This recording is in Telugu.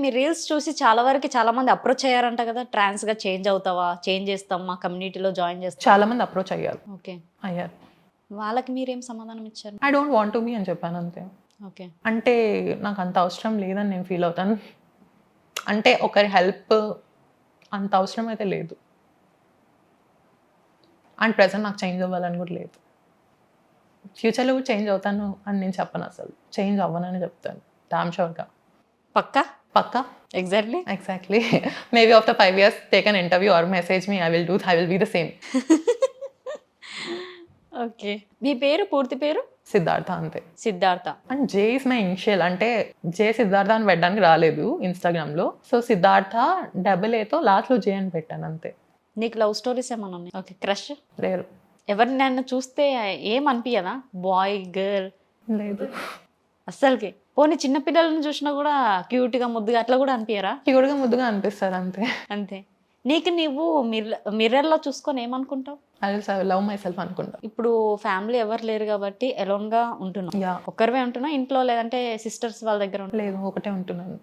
మీ రీల్స్ చూసి చాలా వరకు చాలా మంది అప్రోచ్ అయ్యారంట కదా, ట్రాన్స్ గా చేంజ్ అవుతావా, చేంజ్ చేస్తాం, మా కమ్యూనిటీలో జాయిన్ చేస్తాం. చాలా మంది అప్రోచ్ అయ్యారు. ఓకే, అయ్యారు. వాళ్ళకి మీరేం సమాధానం ఇచ్చారు? I don't want to be అని చెప్పాను అంతే. ఓకే, అంటే నాకు అంత అవసరం లేదని నేను ఫీల్ అవుతాను. అంటే ఒకరి హెల్ప్ అంత అవసరం అయితే లేదు. అండ్ ప్రెజెంట్ నాకు చేంజ్ అవ్వాలని కూడా లేదు. ఫ్యూచర్లో కూడా చేంజ్ అవుతాను అని నేను చెప్పను, అసలు చేంజ్ అవ్వనని చెప్తాను dam షూర్గా. Pakka Pakka. Exactly. Exactly. Maybe after 5 years, take an interview or message me. I will be the same. Okay, మీ పేరు పూర్తి పేరు? సిద్ధార్థ అంతే. Siddhartha. And J is my initial, అంటే జే సిద్ధార్థ అని పెట్టడానికి రాలేదు ఇన్స్టాగ్రామ్లో. సో సిద్ధార్థ AA లాస్ట్లో జే అని పెట్టాను అంతే. నీకు లవ్ స్టోరీస్ ఏమన్నా ఉన్నాయి? ఓకే, క్రష్ లేరు. ఎవరిని నన్ను చూస్తే ఏం అనిపించదా? బాయ్ గర్ల్ లేదు. అస్సలకి. పోనీ చిన్న పిల్లలను చూసినా కూడా క్యూట్గా ముద్దుగా అట్లా కూడా అనిపించరా? క్యూట్గా ముద్దుగా అనిపిస్తారు అంతే. అంతే. నీకు నువ్వు మిర్రర్లో చూసుకొని ఏమనుకుంటావు? ఐ లవ్ మై సెల్ఫ్ అనుకుంటా. ఇప్పుడు ఫ్యామిలీ ఎవరు లేరు కాబట్టి ఎలోన్గా ఉంటున్నావు. యా. ఒక్కరివే ఉంటున్నావు ఇంట్లో, లేదంటే సిస్టర్స్ వాళ్ళ దగ్గర ఉంటున్నావు? లేదు, ఒకటే ఉంటున్నాను.